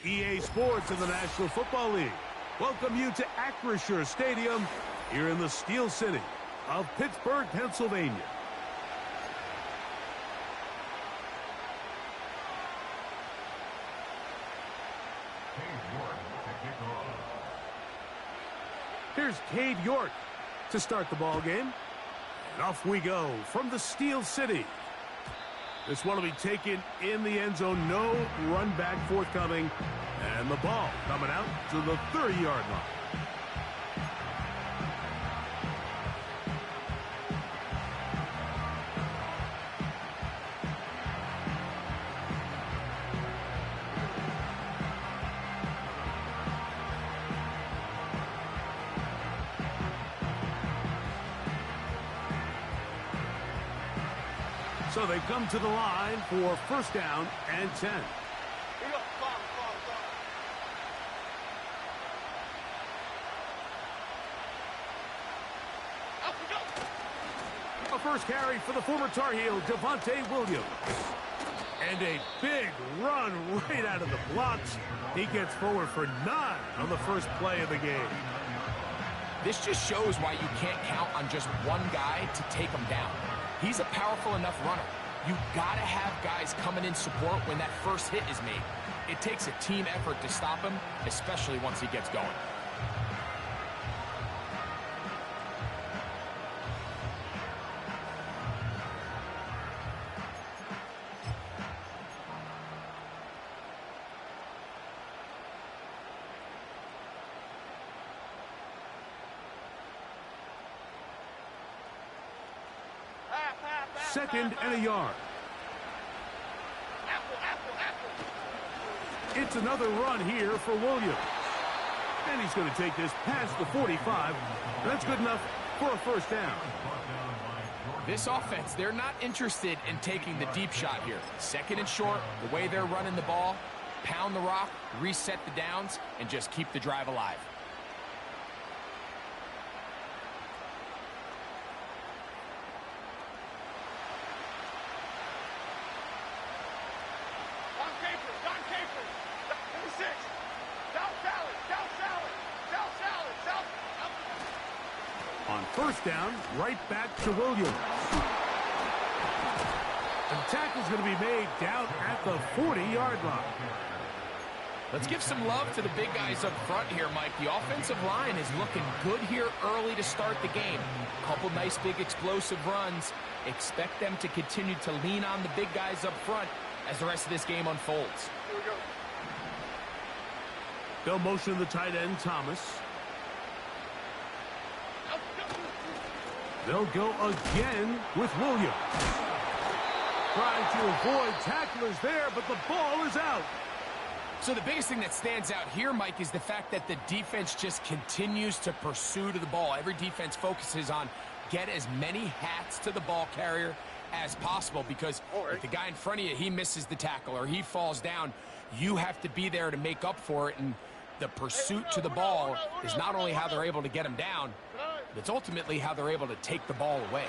EA Sports in the National Football League welcome you to Acrisure Stadium here in the Steel City of Pittsburgh, Pennsylvania. Here's Cade York to start the ball game. And off we go from the Steel City. This one will be taken in the end zone. No run back forthcoming. And the ball coming out to the 30-yard line. So they come to the line for first down and 10. A first carry for the former Tar Heel, Devontae Williams. And a big run right out of the blocks. He gets forward for 9 on the first play of the game. This just shows why you can't count on just one guy to take him down. He's a powerful enough runner. You gotta have guys coming in support when that first hit is made. It takes a team effort to stop him, especially once he gets going. Second and a yard. It's another run here for Williams. And he's going to take this past the 45. That's good enough for a first down. This offense, they're not interested in taking the deep shot here. Second and short, the way they're running the ball, pound the rock, reset the downs, and just keep the drive alive. On first down, right back to Williams. And the tackle's going to be made down at the 40-yard line. Let's give some love to the big guys up front here, Mike. The offensive line is looking good here early to start the game. Couple nice big explosive runs. Expect them to continue to lean on the big guys up front as the rest of this game unfolds. Here we go. They'll motion the tight end, Thomas. They'll go again with Williams. Trying to avoid tacklers there, but the ball is out. So the biggest thing that stands out here, Mike, is the fact that the defense just continues to pursue to the ball. Every defense focuses on get as many hats to the ball carrier as possible, because if the guy in front of you, he misses the tackle or he falls down, you have to be there to make up for it. And the pursuit to the ball is not only how they're able to get him down, but it's ultimately how they're able to take the ball away.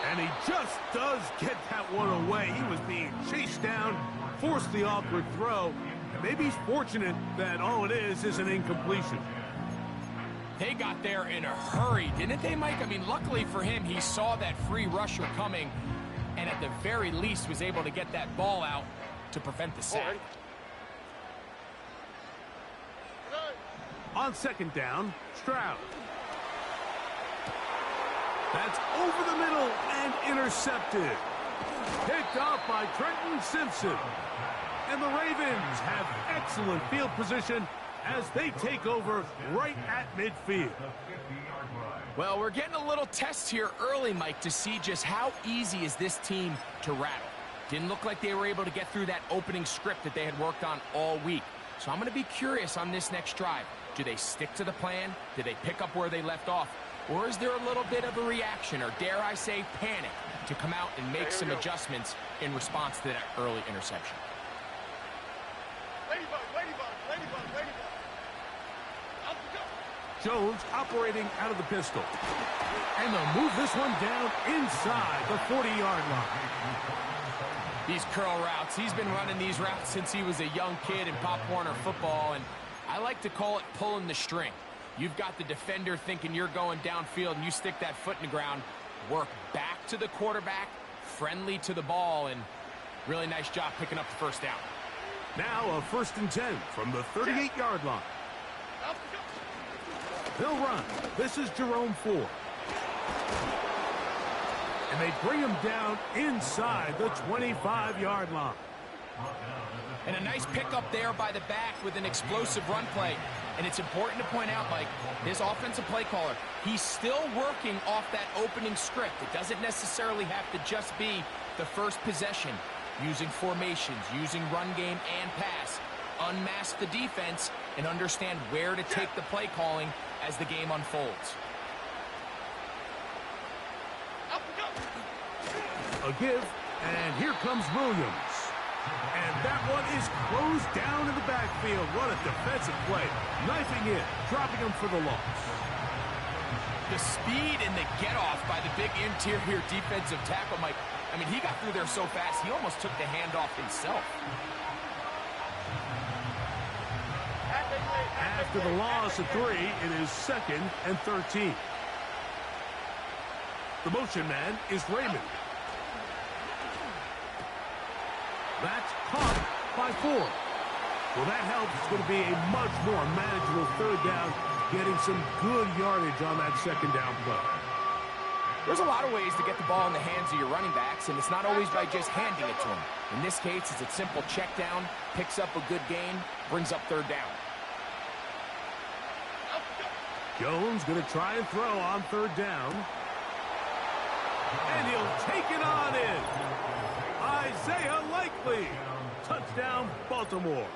And he just does get that one away. He was being chased down, forced the awkward throw. And maybe he's fortunate that all it is an incompletion. They got there in a hurry, didn't they, Mike? I mean, luckily for him, he saw that free rusher coming and at the very least was able to get that ball out to prevent the sack. On second down, Stroud. That's over the middle and intercepted. Picked off by Trenton Simpson. And the Ravens have excellent field position as they take over right at midfield. Well, we're getting a little test here early, Mike, to see just how easy is this team to rattle. Didn't look like they were able to get through that opening script that they had worked on all week. So I'm going to be curious on this next drive. Do they stick to the plan? Do they pick up where they left off? Or is there a little bit of a reaction, or dare I say panic, to come out and make some adjustments in response to that early interception? Ladybug, ladybug, ladybug, ladybug. Up we go. Jones operating out of the pistol. And they'll move this one down inside the 40-yard line. These curl routes. He's been running these routes since he was a young kid in Pop Warner football, and I like to call it pulling the string. You've got the defender thinking you're going downfield, and you stick that foot in the ground, work back to the quarterback, friendly to the ball, and really nice job picking up the first down. Now a 1st and 10 from the 38-yard line. They'll run. This is Jerome Ford. And they bring him down inside the 25-yard line. And a nice pickup there by the back with an explosive run play. And it's important to point out, Mike, his offensive play caller, he's still working off that opening script. It doesn't necessarily have to just be the first possession. Using formations, using run game and pass. Unmask the defense and understand where to take the play calling as the game unfolds. A give, and here comes Williams. And that one is closed down in the backfield. What a defensive play. Knifing in, dropping him for the loss. The speed and the get-off by the big interior defensive tackle, Mike. I mean, he got through there so fast, he almost took the handoff himself. After the loss of 3, it is 2nd and 13. The motion man is Raymond. That's caught by 4. Well, that helps. It's going to be a much more manageable 3rd down, getting some good yardage on that 2nd down play. There's a lot of ways to get the ball in the hands of your running backs, and it's not always by just handing it to them. In this case, it's a simple check down, picks up a good gain, brings up 3rd down. Jones going to try and throw on 3rd down. And he'll take it on in. Isaiah Likely. Touchdown, Baltimore.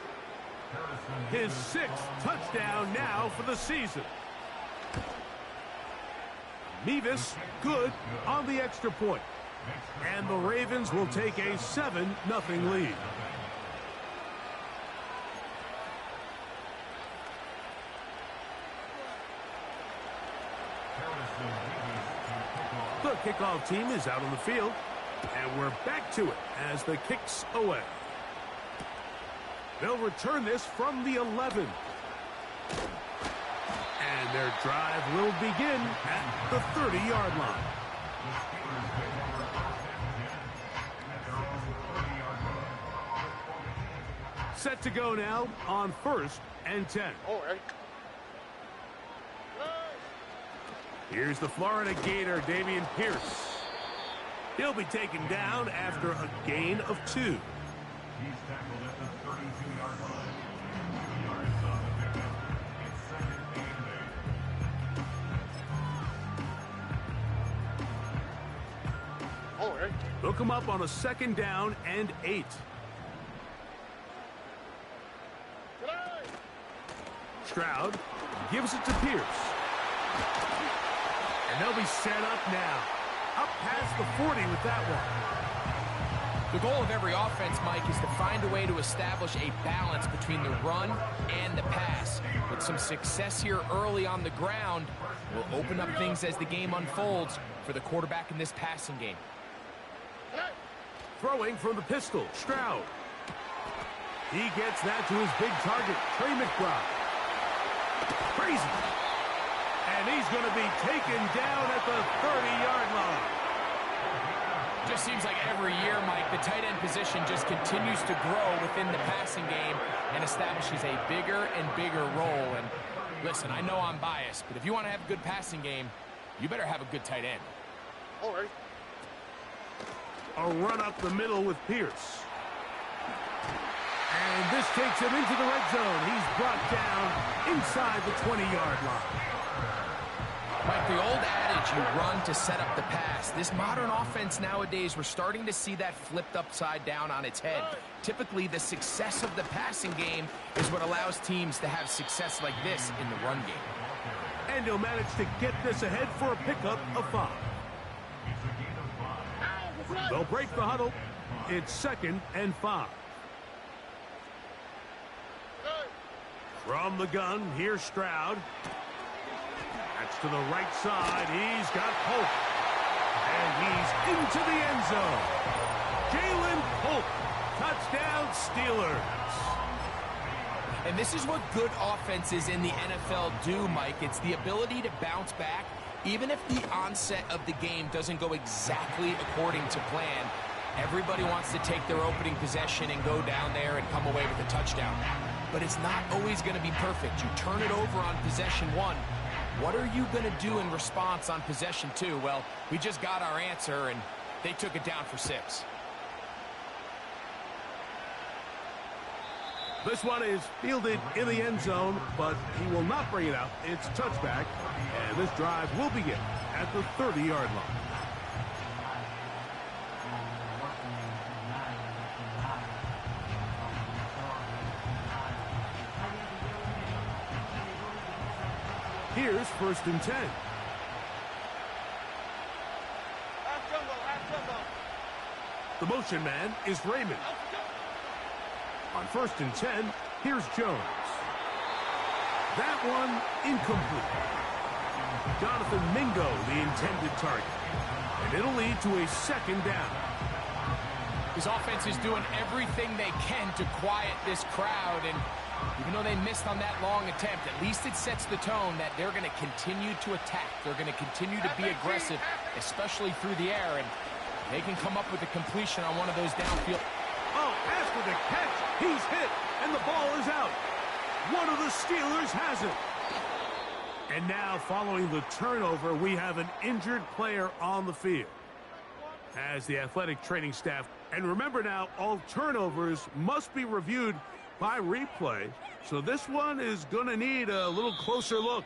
His 6th touchdown now for the season. Mevis good on the extra point. And the Ravens will take a 7-0 lead. The kickoff team is out on the field. And we're back to it as the kick's away. They'll return this from the 11. And their drive will begin at the 30-yard line. Set to go now on 1st and 10. Here's the Florida Gator, Dameon Pierce. He'll be taken down after a gain of 2. He's tackled at the 32-yard line. It's 2nd and 8. They'll come up on a 2nd down and 8. Stroud gives it to Pierce. And they'll be set up now. Up past the 40 with that one. The goal of every offense, Mike, is to find a way to establish a balance between the run and the pass. With some success here early on the ground, will open up things as the game unfolds for the quarterback in this passing game. Throwing from the pistol, Stroud. He gets that to his big target, Trey McBride. Crazy. And he's going to be taken down at the 30-yard line. Just seems like every year, Mike, the tight end position just continues to grow within the passing game and establishes a bigger and bigger role. And listen, I know I'm biased, but if you want to have a good passing game, you better have a good tight end. A run up the middle with Pierce. And this takes him into the red zone. He's brought down inside the 20-yard line. Like the old adage, you run to set up the pass. This modern offense nowadays, we're starting to see that flipped upside down on its head. Typically, the success of the passing game is what allows teams to have success like this in the run game. And he'll manage to get this ahead for a pickup of 5. They'll break the huddle. It's 2nd and 5. From the gun, here's Stroud. That's to the right side. He's got Polk. And he's into the end zone. Jalen Polk Steelers. And this is what good offenses in the NFL do, Mike. It's the ability to bounce back, even if the onset of the game doesn't go exactly according to plan. Everybody wants to take their opening possession and go down there and come away with a touchdown. But it's not always going to be perfect. You turn it over on possession 1. What are you going to do in response on possession 2? Well, we just got our answer, and they took it down for 6. This one is fielded in the end zone, but he will not bring it out. It's touchback, and this drive will begin at the 30-yard line. Here's 1st and 10. Half jumbo, half jumbo. The motion man is Raymond. On 1st and 10, here's Jones. That one incomplete. Jonathan Mingo, the intended target. And it'll lead to a 2nd down. This offense is doing everything they can to quiet this crowd, and even though they missed on that long attempt, at least it sets the tone that they're going to continue to attack. They're going to continue to be aggressive, especially through the air, and they can come up with a completion on one of those downfield. Oh, after the catch, he's hit, and the ball is out. One of the Steelers has it. And now, following the turnover, we have an injured player on the field. As the athletic training staff, and remember now, all turnovers must be reviewed by replay, so this one is going to need a little closer look.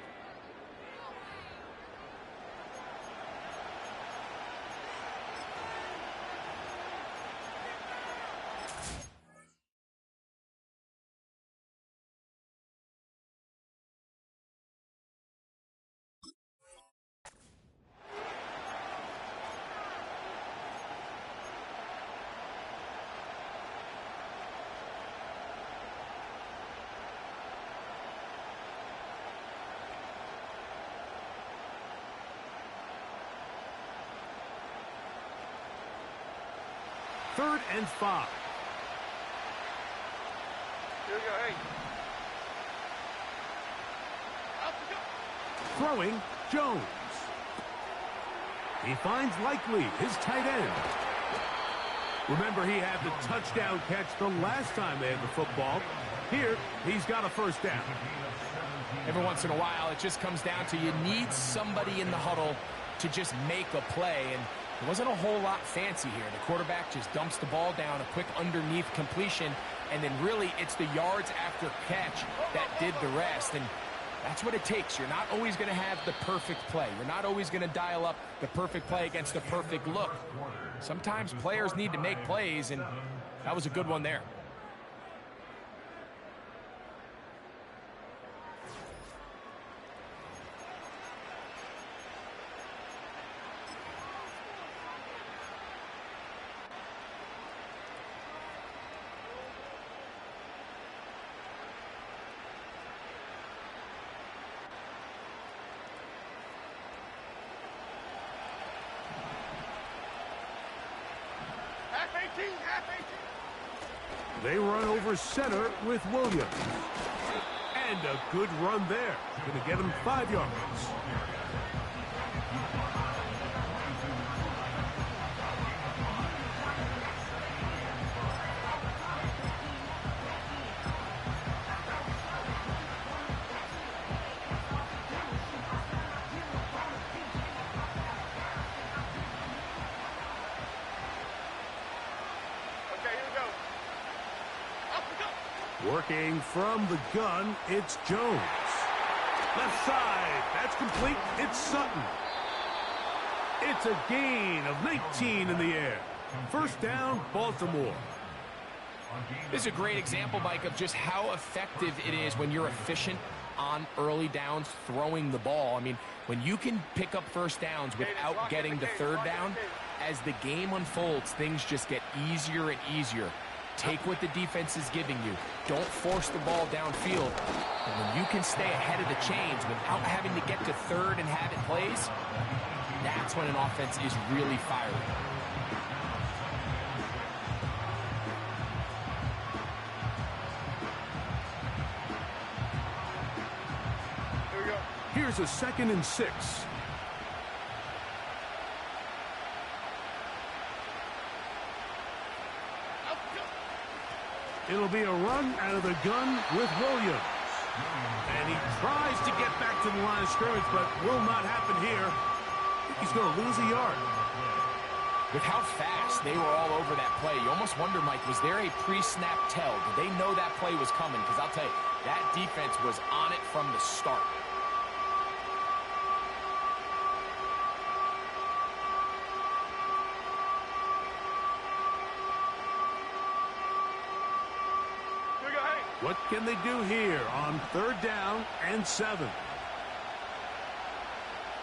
Third and 5. Here we go, hey. Out we go. Throwing, Jones. He finds Likely, his tight end. Remember, he had the touchdown catch the last time they had the football. Here, he's got a 1st down. Every once in a while, it just comes down to you need somebody in the huddle to just make a play, and there wasn't a whole lot fancy here. The quarterback just dumps the ball down, a quick underneath completion, and then really it's the yards after catch that did the rest. And that's what it takes. You're not always going to have the perfect play. You're not always going to dial up the perfect play against the perfect look. Sometimes players need to make plays, and that was a good one there. Half 18. They run over center with Williams. And a good run there. Going to get him 5 yards. Working from the gun, it's Jones. Left side, that's complete. It's Sutton. It's a gain of 19 in the air. 1st down, Baltimore. This is a great example, Mike, of just how effective it is when you're efficient on early downs throwing the ball. I mean, when you can pick up 1st downs without getting the 3rd down, as the game unfolds, things just get easier and easier. Take what the defense is giving you. Don't force the ball downfield. And when you can stay ahead of the chains without having to get to 3rd and have it plays, that's when an offense is really firing. Here's a 2nd and 6. It'll be a run out of the gun with Williams. And he tries to get back to the line of scrimmage, but will not happen here. He's going to lose a yard. With how fast they were all over that play, you almost wonder, Mike, was there a pre-snap tell? Did they know that play was coming? Because I'll tell you, that defense was on it from the start. What can they do here on 3rd down and 7?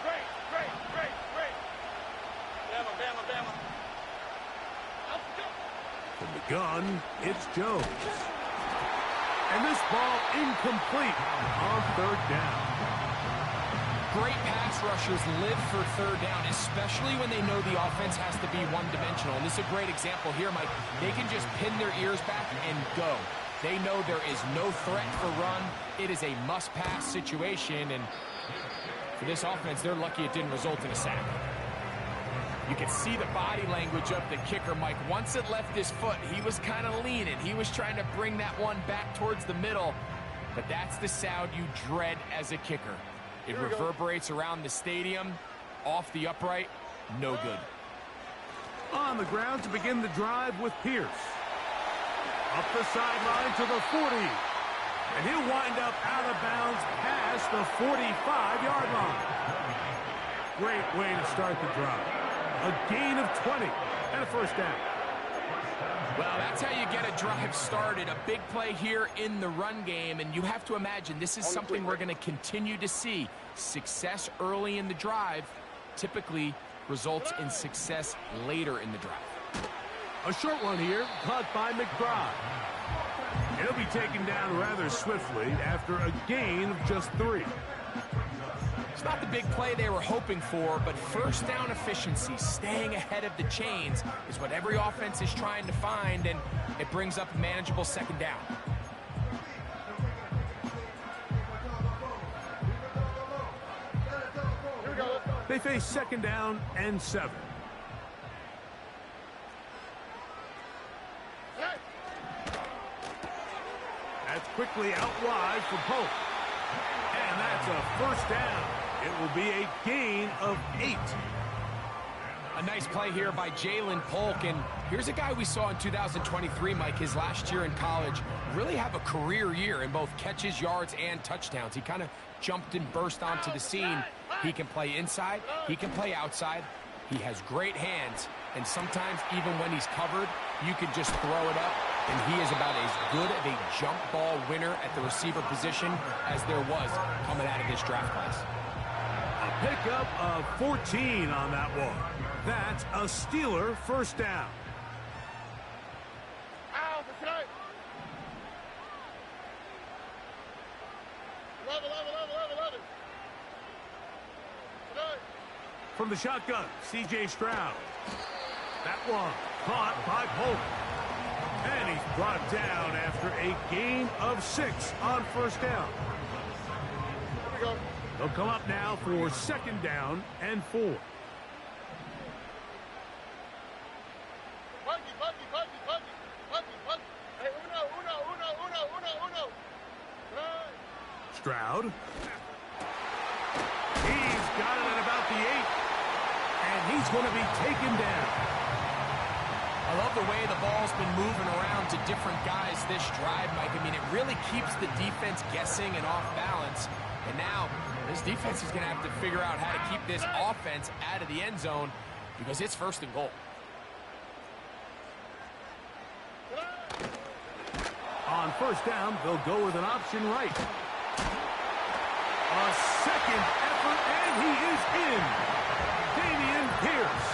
Great. Bama. From the gun, it's Jones. And this ball incomplete on 3rd down. Great pass rushers live for 3rd down, especially when they know the offense has to be one-dimensional. And this is a great example here, Mike. They can just pin their ears back and go. They know there is no threat for run. It is a must-pass situation, and for this offense, they're lucky it didn't result in a sack. You can see the body language of the kicker, Mike. Once it left his foot, he was kind of leaning. He was trying to bring that one back towards the middle, but that's the sound you dread as a kicker. It reverberates around the stadium, off the upright, no good. On the ground to begin the drive with Pierce. Up the sideline to the 40. And he'll wind up out of bounds past the 45-yard line. Great way to start the drive. A gain of 20 and a 1st down. Well, that's how you get a drive started. A big play here in the run game, and you have to imagine this is something we're going to continue to see. Success early in the drive typically results in success later in the drive. A short one here, caught by McBride. He'll be taken down rather swiftly after a gain of just 3. It's not the big play they were hoping for, but 1st down efficiency, staying ahead of the chains, is what every offense is trying to find, and it brings up a manageable 2nd down. They face 2nd down and 7. That's quickly out wide for Polk. And that's a 1st down. It will be a gain of 8. A nice play here by Jalen Polk, and here's a guy we saw in 2023, Mike, his last year in college, really have a career year in both catches, yards, and touchdowns. He kind of jumped and burst onto the scene. He can play inside, he can play outside, he has great hands, and sometimes even when he's covered, you can just throw it up, and he is about as good of a jump ball winner at the receiver position as there was coming out of this draft class. A pickup of 14 on that one. That's a Steeler 1st down. From the shotgun, C.J. Stroud. That one caught by Polk. And he's brought down after a gain of 6 on 1st down. Here we go. They'll come up now for 2nd down and 4. Hey, uno. Stroud. He's got it at about the 8. And he's going to be taken down. I love the way the ball's been moving around to different guys this drive, Mike. I mean, it really keeps the defense guessing and off balance. And now, this defense is going to have to figure out how to keep this offense out of the end zone because it's 1st and goal. On 1st down, they'll go with an option right. A 2nd effort, and he is in. Dameon Pierce.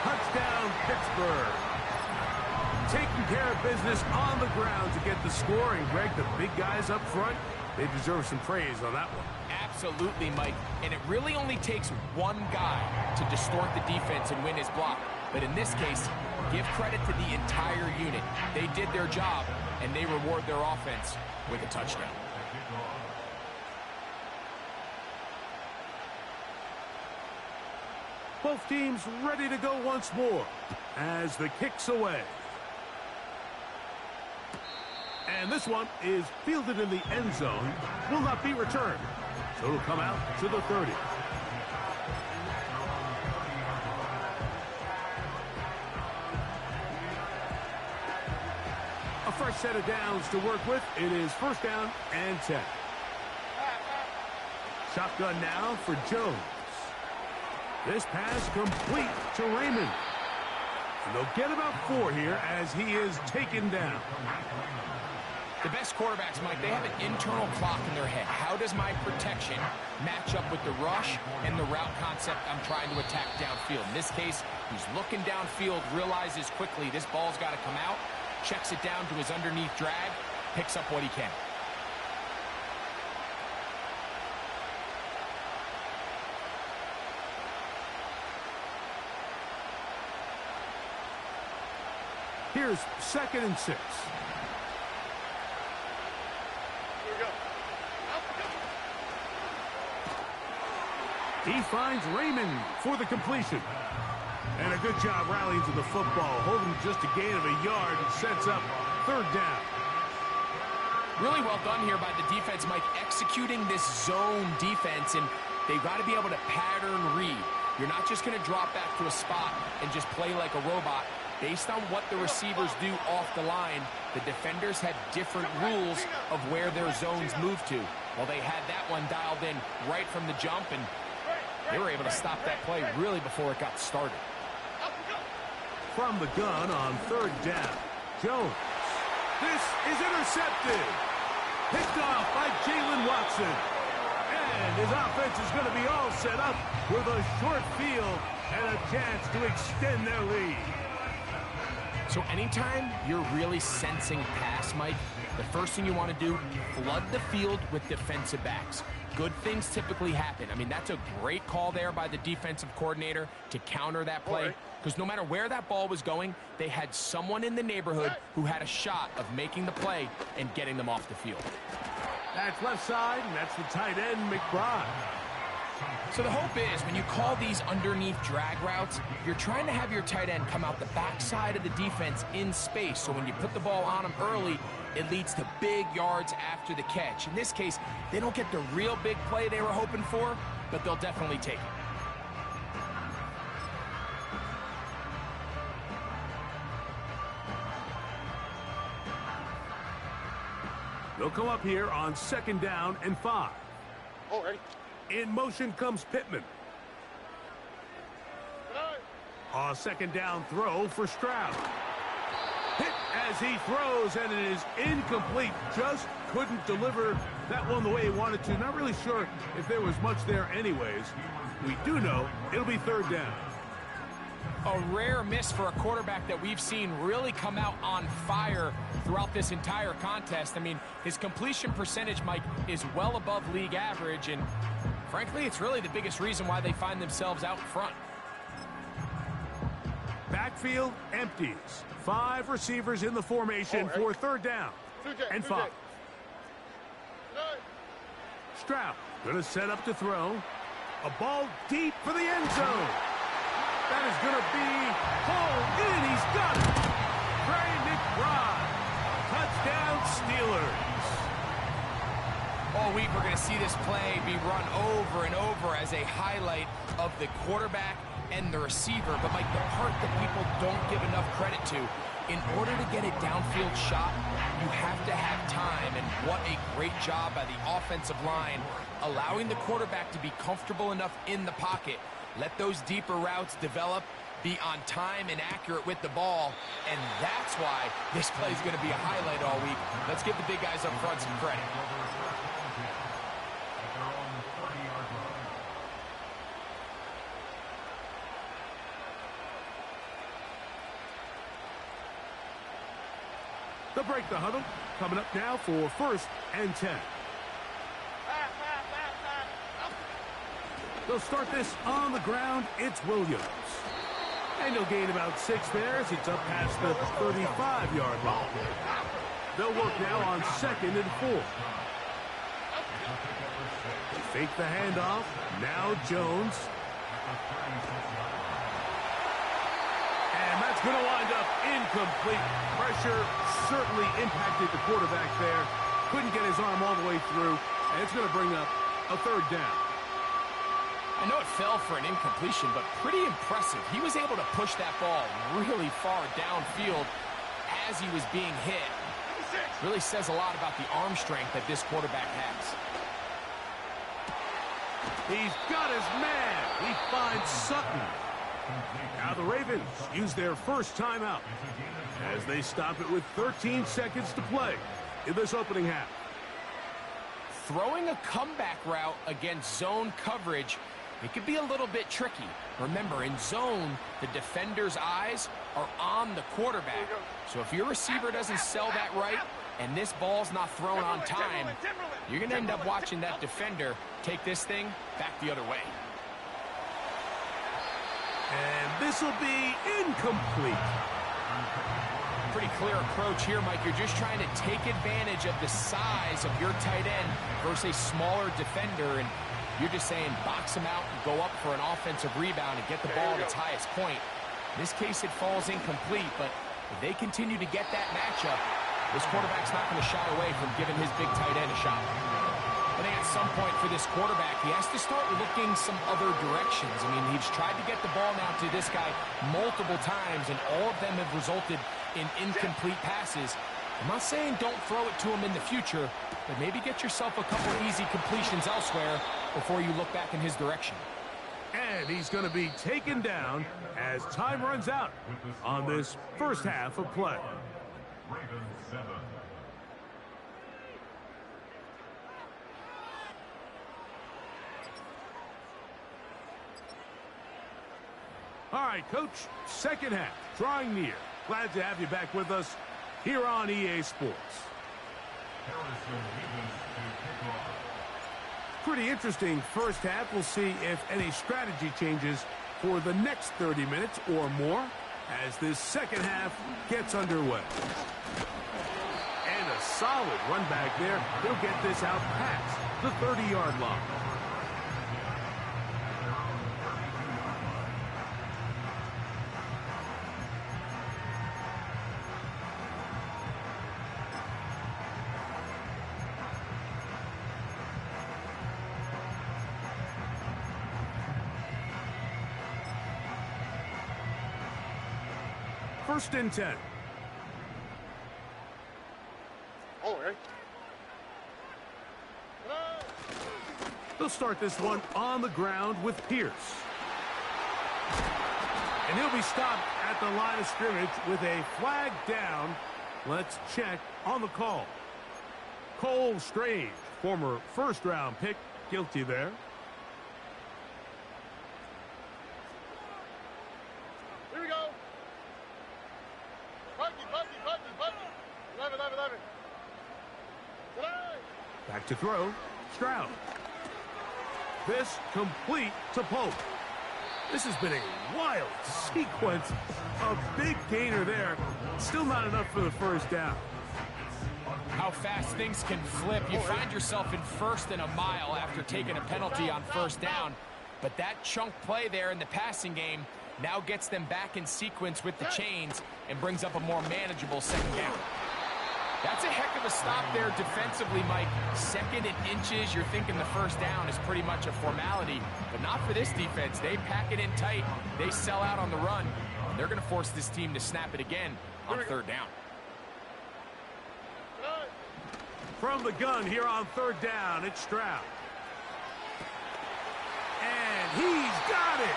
Touchdown, Pittsburgh. Taking care of business on the ground to get the score. And, Greg, the big guys up front, they deserve some praise on that one. Absolutely, Mike. And it really only takes one guy to distort the defense and win his block. But in this case, give credit to the entire unit. They did their job, and they reward their offense with a touchdown. Both teams ready to go once more as the kick's away. And this one is fielded in the end zone. Will not be returned. So it'll come out to the 30. A fresh set of downs to work with. It is first down and 10. Shotgun now for Jones. This pass complete to Raymond. And they'll get about 4 here as he is taken down. The best quarterbacks, Mike, they have an internal clock in their head. How does my protection match up with the rush and the route concept I'm trying to attack downfield? In this case, he's looking downfield, realizes quickly this ball's got to come out, checks it down to his underneath drag, picks up what he can. Here's 2nd and 6. He finds Raymond for the completion. And a good job rallying to the football, holding just a gain of a yard and sets up 3rd down. Really well done here by the defense, Mike, executing this zone defense, and they've got to be able to pattern read. You're not just going to drop back to a spot and just play like a robot. Based on what the receivers do off the line, the defenders had different rules of where their zones move to. Well, they had that one dialed in right from the jump, and they were able to stop that play really before it got started. From the gun on 3rd down, Jones. This is intercepted. Picked off by Jalen Watson. And his offense is going to be all set up with a short field and a chance to extend their lead. So anytime you're really sensing pass, Mike, the first thing you want to do, flood the field with defensive backs. Good things typically happen. I mean, that's a great call there by the defensive coordinator to counter that play. Because no matter where that ball was going, they had someone in the neighborhood who had a shot of making the play and getting them off the field. That's left side, and that's the tight end, McBride. So the hope is when you call these underneath drag routes, you're trying to have your tight end come out the backside of the defense in space. So when you put the ball on him early, it leads to big yards after the catch. In this case, they don't get the real big play they were hoping for, but they'll definitely take it. They'll come up here on 2nd down and 5. Oh, ready? In motion comes Pittman. A 2nd down throw for Stroud. Hit as he throws, and it is incomplete. Just couldn't deliver that one the way he wanted to. Not really sure if there was much there anyways. We do know it'll be 3rd down. A rare miss for a quarterback that we've seen really come out on fire throughout this entire contest. I mean, his completion percentage, Mike, is well above league average, and frankly, it's really the biggest reason why they find themselves out front. Backfield empties. 5 receivers in the formation for 3rd down and 5. Stroud going to set up to throw. A ball deep for the end zone. That is going to be pulled in. He's got it. Trey McBride. Touchdown Steelers. All week we're going to see this play be run over and over as a highlight of the quarterback and the receiver. But, Mike, the part that people don't give enough credit to, in order to get a downfield shot, you have to have time. And what a great job by the offensive line, allowing the quarterback to be comfortable enough in the pocket. Let those deeper routes develop, be on time and accurate with the ball, and that's why this play is going to be a highlight all week. Let's give the big guys up front some credit. They'll break the huddle. Coming up now for 1st and 10. They'll start this on the ground. It's Williams. And he'll gain about 6 there as it's up past the 35-yard line. They'll work now on 2nd and 4. They fake the handoff. Now Jones. And that's going to wind up incomplete. Pressure certainly impacted the quarterback there. Couldn't get his arm all the way through. And it's going to bring up a third down. I know it fell for an incompletion, but pretty impressive. He was able to push that ball really far downfield as he was being hit. Really says a lot about the arm strength that this quarterback has. He's got his man. He finds Sutton. Now the Ravens use their first timeout as they stop it with 13 seconds to play in this opening half. Throwing a comeback route against zone coverage, it could be a little bit tricky. Remember, in zone, the defender's eyes are on the quarterback. So if your receiver doesn't sell that right and this ball's not thrown on time, you're going to end up watching that defender take this thing back the other way. And this will be incomplete. Pretty clear approach here, Mike. You're just trying to take advantage of the size of your tight end versus a smaller defender, and you're just saying box him out and go up for an offensive rebound and get the ball at its highest point. In this case, it falls incomplete, but if they continue to get that matchup, this quarterback's not going to shy away from giving his big tight end a shot. I think at some point for this quarterback, he has to start looking some other directions. I mean, he's tried to get the ball now to this guy multiple times, and all of them have resulted in incomplete passes. I'm not saying don't throw it to him in the future, but maybe get yourself a couple easy completions elsewhere before you look back in his direction. And he's going to be taken down as time runs out on this first half of play. Ravens 7. All right, Coach, second half, drawing near. Glad to have you back with us here on EA Sports. Pretty interesting first half. We'll see if any strategy changes for the next 30 minutes or more as this second half gets underway. And a solid run back there. He'll get this out past the 30-yard line. First and 10. They'll start this one on the ground with Pierce. And he'll be stopped at the line of scrimmage with a flag down. Let's check on the call. Cole Strange, former first-round pick, guilty there. Here we go. Bucky. 11. Back to throw. Stroud. This complete to Pope. This has been a wild sequence. A big gainer there. Still not enough for the first down. How fast things can flip. You find yourself in first and a mile after taking a penalty on first down. But that chunk play there in the passing game now gets them back in sequence with the chains and brings up a more manageable second down. That's a heck of a stop there defensively, Mike. Second and inches, you're thinking the first down is pretty much a formality, but not for this defense. They pack it in tight. They sell out on the run. And they're going to force this team to snap it again on third down. From the gun here on third down, it's Stroud. And he's got it.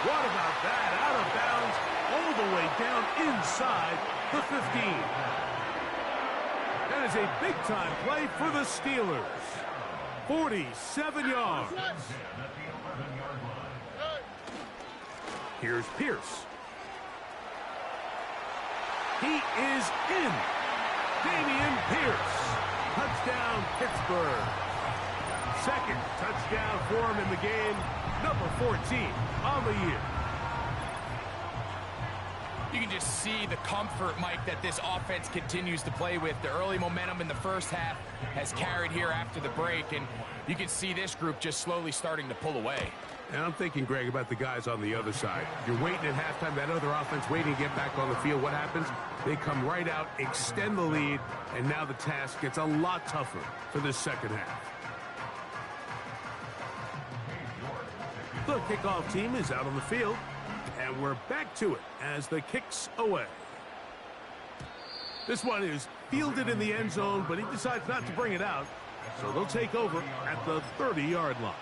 What about that? Out of bounds, all the way down inside the 15. That is a big-time play for the Steelers. 47 yards. Here's Pierce. He is in. Damian Pierce. Touchdown, Pittsburgh. Second touchdown for him in the game. Number 14 on the year. You can just see the comfort, Mike, that this offense continues to play with. The early momentum in the first half has carried here after the break, and you can see this group just slowly starting to pull away. And I'm thinking, Greg, about the guys on the other side. You're waiting at halftime, that other offense waiting to get back on the field. What happens? They come right out, extend the lead, and now the task gets a lot tougher for this second half. The kickoff team is out on the field, and we're back to it as the kick's away. This one is fielded in the end zone, but he decides not to bring it out, so they'll take over at the 30-yard line.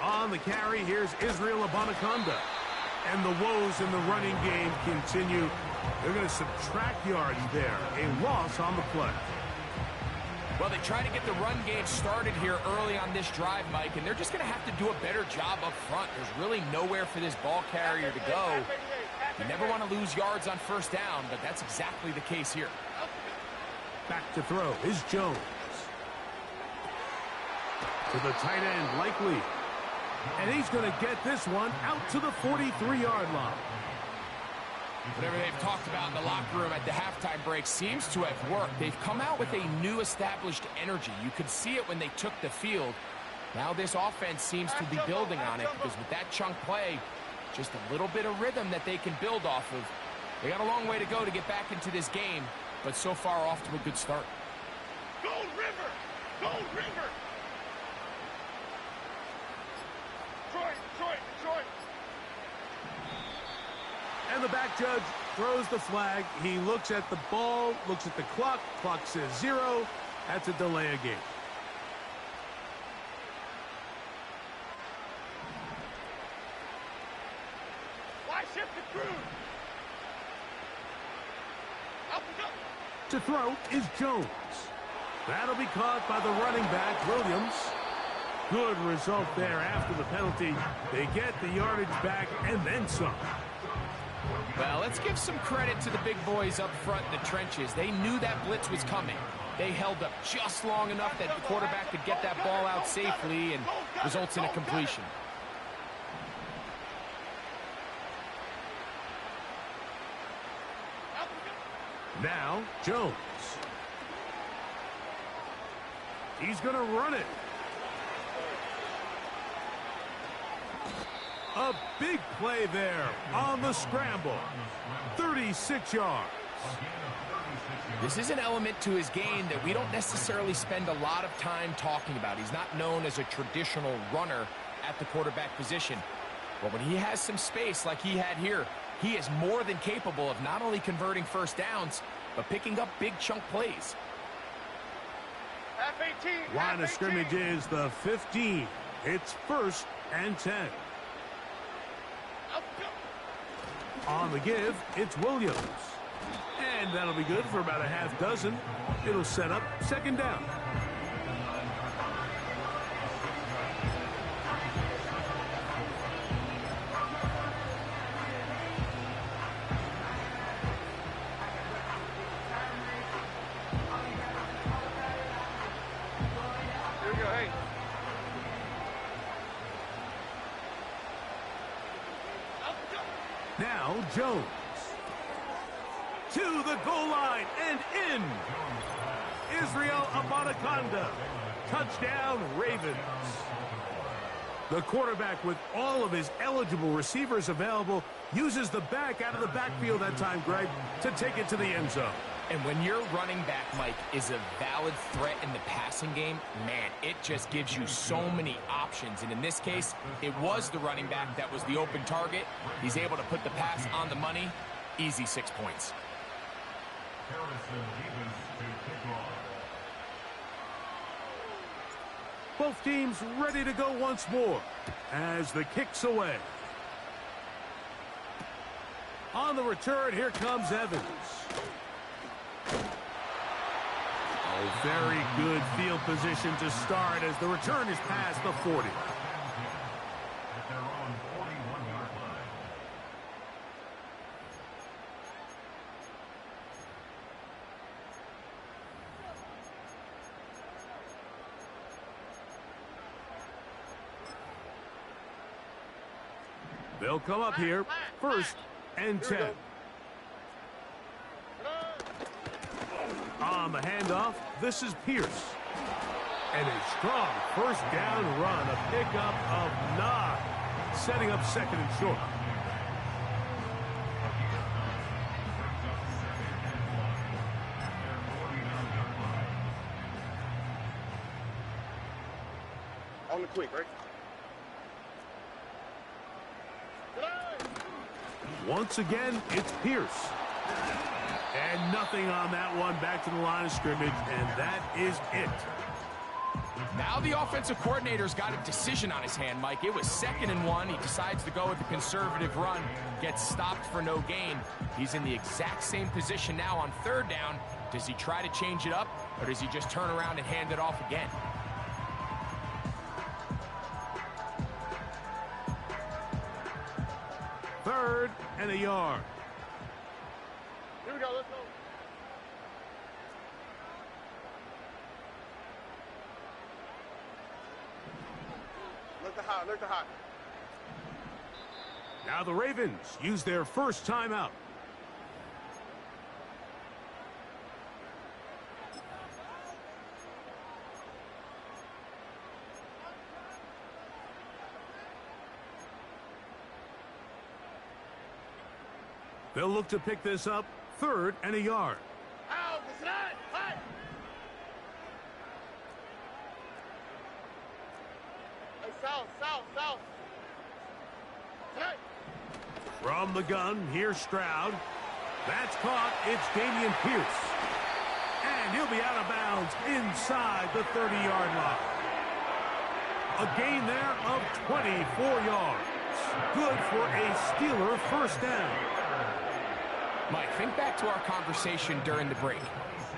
On the carry, here's Israel Abanaconda. And the woes in the running game continue. They're going to subtract yards there. A loss on the play. Well, they try to get the run game started here early on this drive, Mike, and they're just going to have to do a better job up front. There's really nowhere for this ball carrier to go. You never want to lose yards on first down, but that's exactly the case here. Back to throw is Jones. To the tight end, Likely. And he's going to get this one out to the 43-yard line. Whatever they've talked about in the locker room at the halftime break seems to have worked. They've come out with a new established energy. You could see it when they took the field. Now this offense seems to be building on it because with that chunk play, just a little bit of rhythm that they can build off of. They got a long way to go to get back into this game, but so far off to a good start. Gold River! Gold River! Detroit! And the back judge throws the flag. He looks at the ball, looks at the clock. Clock says 0. That's a delay of game. Why shift the crew? Up and up. To throw is Jones. That'll be caught by the running back, Williams. Good result there after the penalty. They get the yardage back and then some. Well, let's give some credit to the big boys up front in the trenches. They knew that blitz was coming. They held up just long enough that the quarterback could get that ball out safely and results in a completion. Now, Jones. He's going to run it. A big play there on the scramble. 36 yards. This is an element to his game that we don't necessarily spend a lot of time talking about. He's not known as a traditional runner at the quarterback position. But when he has some space like he had here, he is more than capable of not only converting first downs, but picking up big chunk plays. Half 18. Line of scrimmage is the 15. It's 1st and 10. On the give, it's Williams. And that'll be good for about a half dozen. It'll set up 2nd down. Here we go, hey. Now Jones. To the goal line and in. Israel Abanaconda. Touchdown, Ravens. The quarterback, with all of his eligible receivers available, uses the back out of the backfield that time, Greg, to take it to the end zone. And when your running back, Mike, is a valid threat in the passing game, man, it just gives you so many options. And in this case, it was the running back that was the open target. He's able to put the pass on the money. Easy 6 points. Both teams ready to go once more as the kick's away. On the return, here comes Evans. Oh, very good field position to start as the return is past the 40. They'll come up here, first and 10. On the handoff, this is Pierce. And a strong first down run, a pickup of 9, setting up second and short. On the quick, right? Once again, it's Pierce. And nothing on that one, back to the line of scrimmage, and that is it. Now the offensive coordinator's got a decision on his hand, Mike. It was 2nd and 1. He decides to go with the conservative run, gets stopped for no gain. He's in the exact same position now on 3rd down. Does he try to change it up, or does he just turn around and hand it off again? Third and a yard. Here we go, let's go. Look to hot. Now the Ravens use their first timeout. They'll look to pick this up, 3rd and a yard. Out, it's not, hot. Hey, south. Hey. From the gun, here's Stroud. That's caught. It's Dameon Pierce. And he'll be out of bounds inside the 30-yard line. A gain there of 24 yards. Good for a Steeler first down. Mike, think back to our conversation during the break.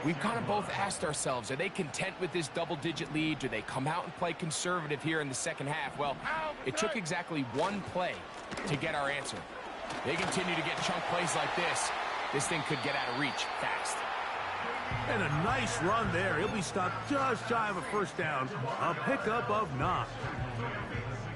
We've kind of both asked ourselves, are they content with this double-digit lead? Do they come out and play conservative here in the second half? Well, it took exactly one play to get our answer. They continue to get chunk plays like this. This thing could get out of reach fast. And a nice run there. He'll be stopped just shy of a first down. A pickup of 9.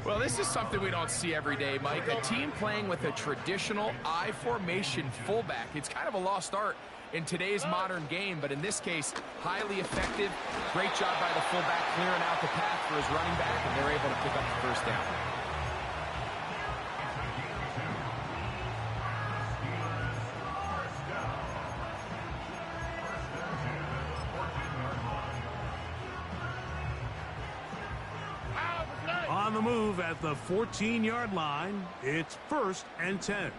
Well, this is something we don't see every day, Mike. A team playing with a traditional I formation fullback. It's kind of a lost art in today's modern game, but in this case, highly effective. Great job by the fullback clearing out the path for his running back, and they're able to pick up the first down. On the move at the 14-yard line, it's 1st and 10.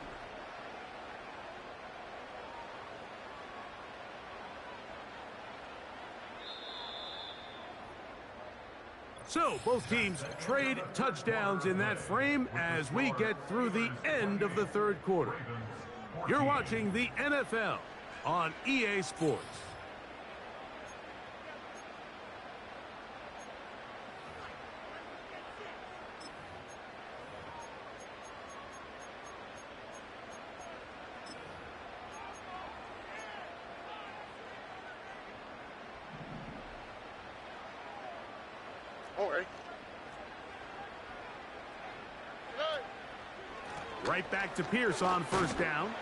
So both teams trade touchdowns in that frame as we get through the end of the 3rd quarter. You're watching the NFL on EA Sports. All right. Right back to Pierce on first down.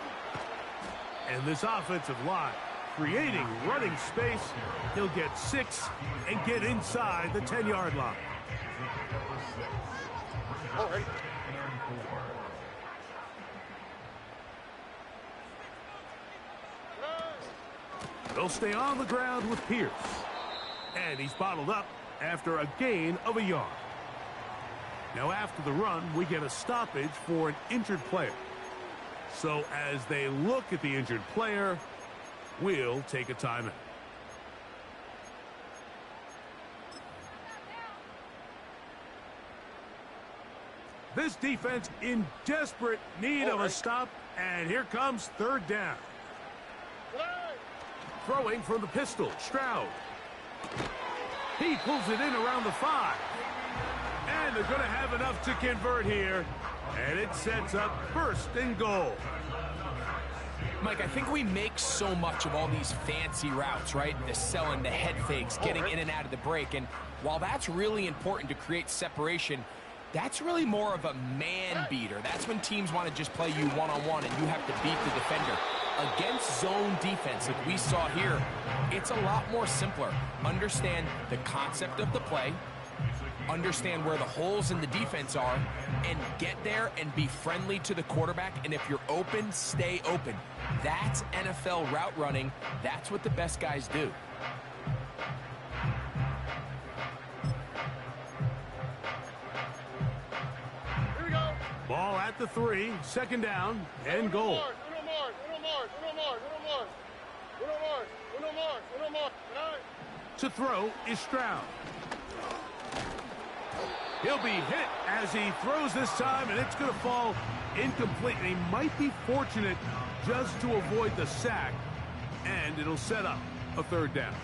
And this offensive line creating running space. He'll get 6 and get inside the 10-yard line. All right. They'll stay on the ground with Pierce. And he's bottled up after a gain of a yard. Now after the run, we get a stoppage for an injured player. So as they look at the injured player, we'll take a timeout. This defense in desperate need of a stop, and here comes 3rd down. Throwing from the pistol, Stroud. He pulls it in around the 5. And they're going to have enough to convert here. And it sets up 1st and goal. Mike, I think we make so much of all these fancy routes, right? The selling, the head fakes, getting in and out of the break. And while that's really important to create separation, That's really more of a man beater. That's when teams want to just play you one-on-one and you have to beat the defender. Against zone defense, like we saw here, it's a lot more simpler. Understand the concept of the play, understand where the holes in the defense are, and get there and be friendly to the quarterback. And if you're open, stay open. That's NFL route running. That's what the best guys do. Here we go. Ball at the 3, second down, and goal. To throw is Stroud. He'll be hit as he throws this time, and it's going to fall incomplete. And he might be fortunate just to avoid the sack, and it'll set up a third down.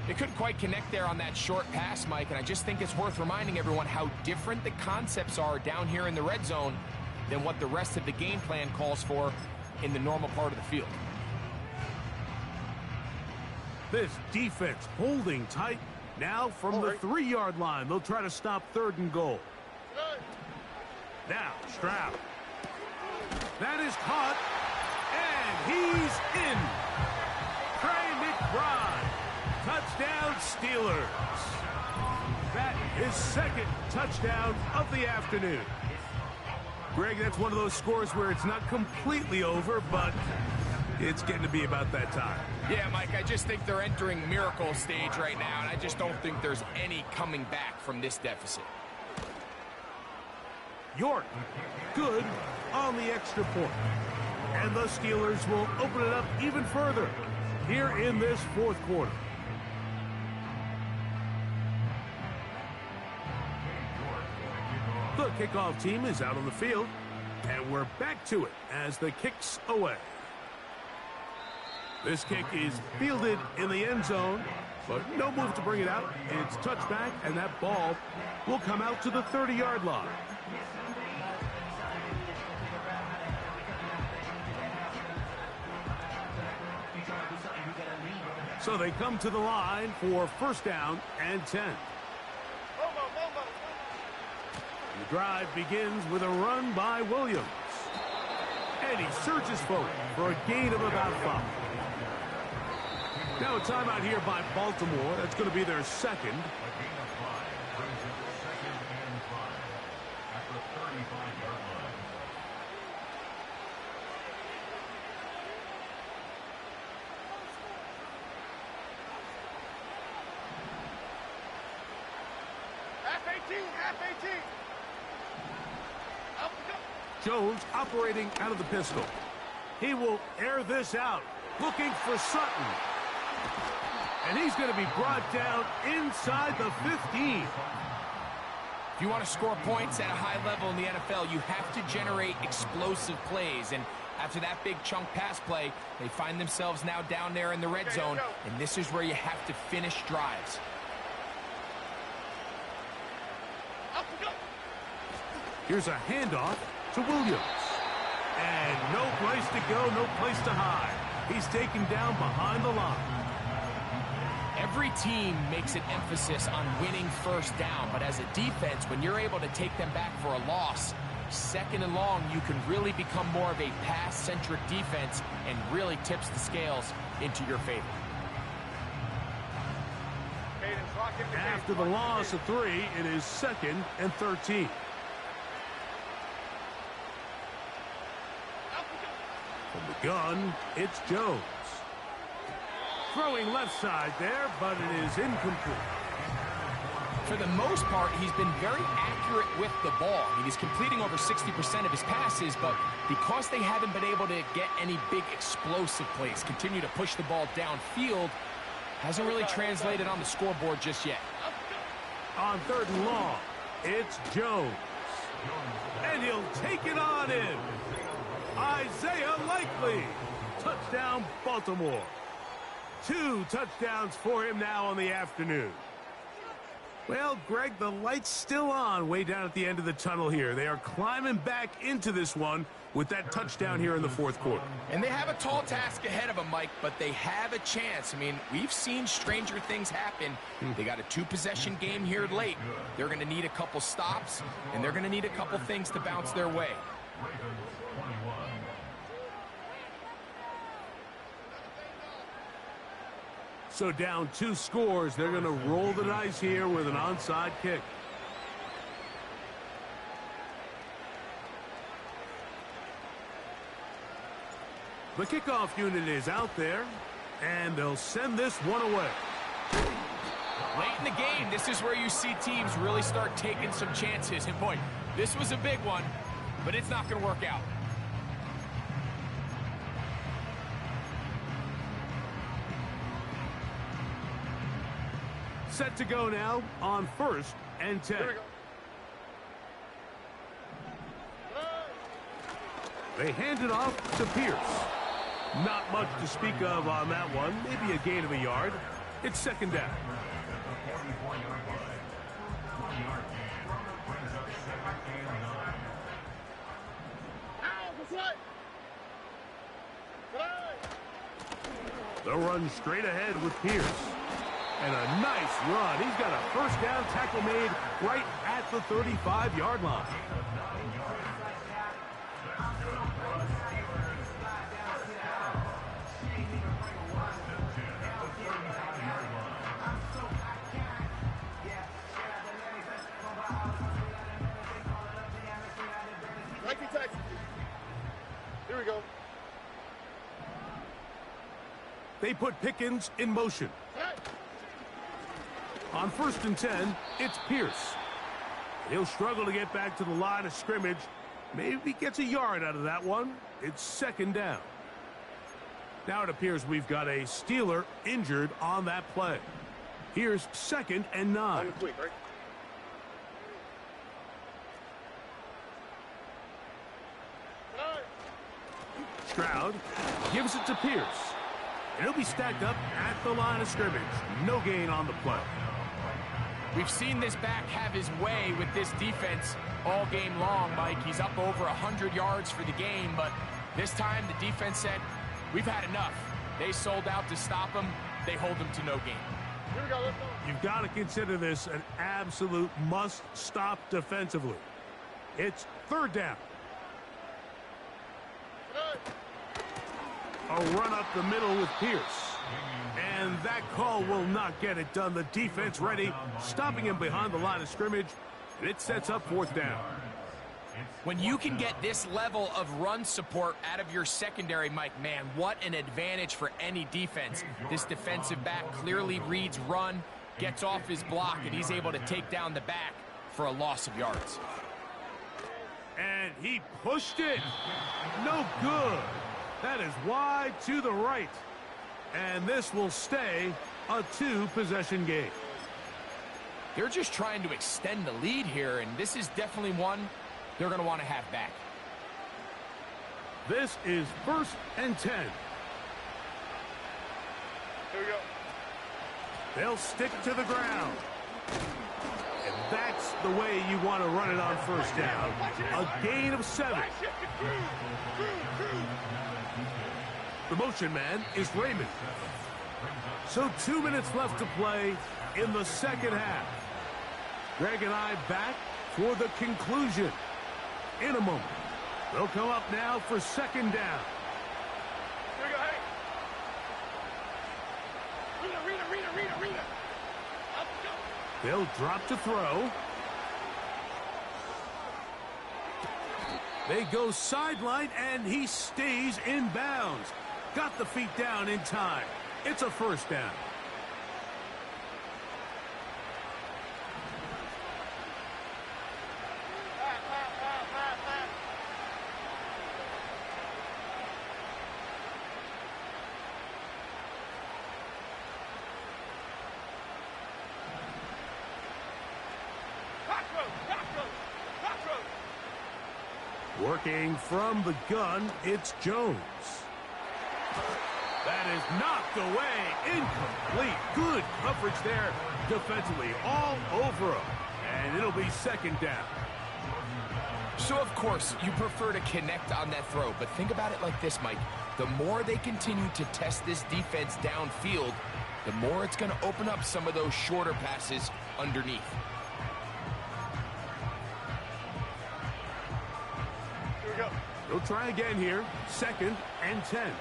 They couldn't quite connect there on that short pass, Mike, and I just think it's worth reminding everyone how different the concepts are down here in the red zone than what the rest of the game plan calls for in the normal part of the field. This defense holding tight. Now from the 3-yard line, they'll try to stop third and goal. Now Stroud. That is caught, and he's in. Trey McBride. Touchdown Steelers. That is second touchdown of the afternoon. Greg, that's one of those scores where it's not completely over, but it's getting to be about that time. Yeah, Mike, I just think they're entering miracle stage right now, and I just don't think there's any coming back from this deficit. York, good on the extra point. And the Steelers will open it up even further here in this fourth quarter. The kickoff team is out on the field, and we're back to it as the kick's away. This kick is fielded in the end zone, but no move to bring it out. It's touchback, and that ball will come out to the 30-yard line. So they come to the line for first down and 10. The drive begins with a run by Williams. And he surges forward for a gain of about 5. Now a timeout here by Baltimore. That's going to be their second. A gain of 5 brings it to 2nd and 5 at the 35-yard line. Half 18. Up we go. Jones operating out of the pistol. He will air this out, looking for Sutton. And he's going to be brought down inside the 15. If you want to score points at a high level in the NFL, you have to generate explosive plays. And after that big chunk pass play, they find themselves now down there in the red zone. And this is where you have to finish drives. Up we go. Here's a handoff to Williams. And no place to go, no place to hide. He's taken down behind the line. Every team makes an emphasis on winning first down, but as a defense, when you're able to take them back for a loss, second and long, you can really become more of a pass-centric defense and really tips the scales into your favor. After the loss of 3, it is 2nd and 13. From the gun, it's Jones. Throwing left side there, but it is incomplete. For the most part, he's been very accurate with the ball. I mean, he's completing over 60% of his passes, but because they haven't been able to get any big explosive plays, continue to push the ball downfield, hasn't really translated on the scoreboard just yet. On 3rd and long, it's Jones. And he'll take it on in. Isaiah Likely. Touchdown, Baltimore. 2 touchdowns for him now on the afternoon. Well, Greg, the light's still on way down at the end of the tunnel here. They are climbing back into this one with that touchdown here in the fourth quarter. And they have a tall task ahead of them, Mike, but they have a chance. I mean, we've seen stranger things happen. They got a two-possession game here late. They're going to need a couple stops, and they're going to need a couple things to bounce their way. So down 2 scores, they're going to roll the dice here with an onside kick. The kickoff unit is out there, and they'll send this one away. Late in the game, this is where you see teams really start taking some chances. And boy, this was a big one, but it's not going to work out. Set to go now on 1st and 10. Here we go. They hand it off to Pierce. Not much to speak of on that one. Maybe a gain of a yard. It's second down. They'll run straight ahead with Pierce. And a nice run. He's got a first down tackle made right at the 35-yard line. Here we go. They put Pickens in motion. On 1st and 10, it's Pierce. He'll struggle to get back to the line of scrimmage. Maybe gets a yard out of that one. It's second down. Now it appears we've got a Steeler injured on that play. Here's 2nd and 9. Quick, right? Stroud gives it to Pierce. And he'll be stacked up at the line of scrimmage. No gain on the play. We've seen this back have his way with this defense all game long, Mike. He's up over 100 yards for the game, but this time the defense said, we've had enough. They sold out to stop him. They hold him to no gain. Here we go, let's go. You've got to consider this an absolute must-stop defensively. It's 3rd down. A run up the middle with Pierce. And that call will not get it done. The defense ready, stopping him behind the line of scrimmage. And it sets up 4th down. When you can get this level of run support out of your secondary, Mike, man, what an advantage for any defense. This defensive back clearly reads run, gets off his block, and he's able to take down the back for a loss of yards. And he pushed it. No good. That is wide to the right. And this will stay a 2-possession game. They're just trying to extend the lead here, and this is definitely one they're going to want to have back. This is 1st and 10. Here we go. They'll stick to the ground. And that's the way you want to run it on 1st down. A gain of 7. The motion man is Raymond. So 2 minutes left to play in the second half. Greg and I back for the conclusion in a moment. They'll come up now for 2nd down. Here we go, hey. Rita. Up, go. They'll drop to throw. They go sideline, and he stays in bounds. Got the feet down in time. It's a 1st down. Working from the gun, it's Jones. That is knocked away. Incomplete. Good coverage there defensively. All over him. And it'll be second down. So, of course, you prefer to connect on that throw. But think about it like this, Mike. The more they continue to test this defense downfield, the more it's going to open up some of those shorter passes underneath. Here we go. They'll try again here. 2nd and 10.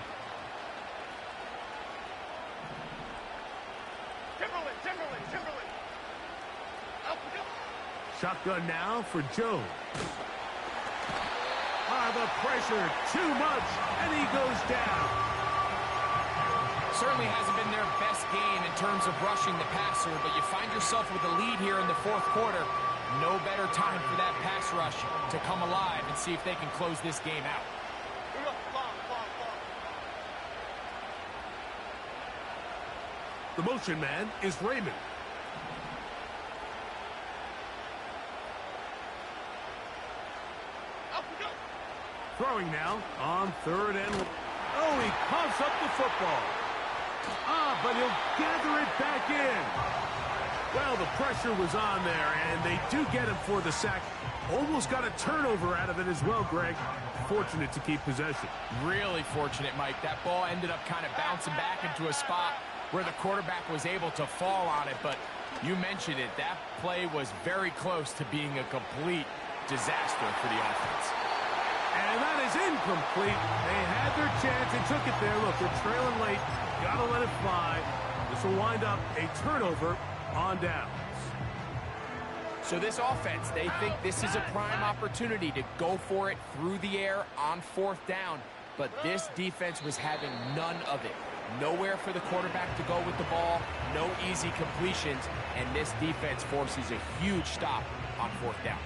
Timberland. Out we go. Shotgun now for Jones. The pressure, too much, and he goes down. Certainly hasn't been their best game in terms of rushing the passer, but you find yourself with a lead here in the 4th quarter. No better time for that pass rush to come alive and see if they can close this game out. Here we go. Long. The motion man is Raymond. Out we go. Throwing now on 3rd and... Oh, he coughs up the football. But he'll gather it back in. Well, the pressure was on there, and they do get him for the sack. Almost got a turnover out of it as well, Greg. Fortunate to keep possession. Really fortunate, Mike. That ball ended up kind of bouncing back into a spot where the quarterback was able to fall on it, but you mentioned it. That play was very close to being a complete disaster for the offense. And that is incomplete. They had their chance. They took it there. Look, they're trailing late. Gotta let it fly. This will wind up a turnover on downs. So this offense, they think this is a prime opportunity to go for it through the air on 4th down. But this defense was having none of it. Nowhere for the quarterback to go with the ball. No easy completions. And this defense forces a huge stop on 4th down.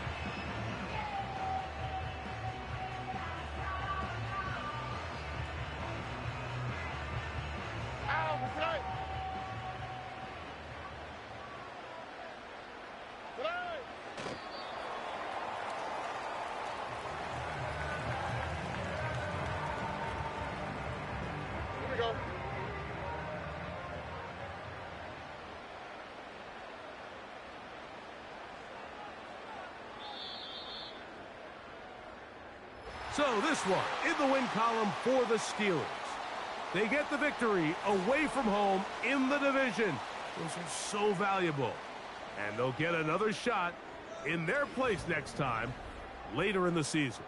So this one in the win column for the Steelers. They get the victory away from home in the division. Those are so valuable. And they'll get another shot in their place next time later in the season.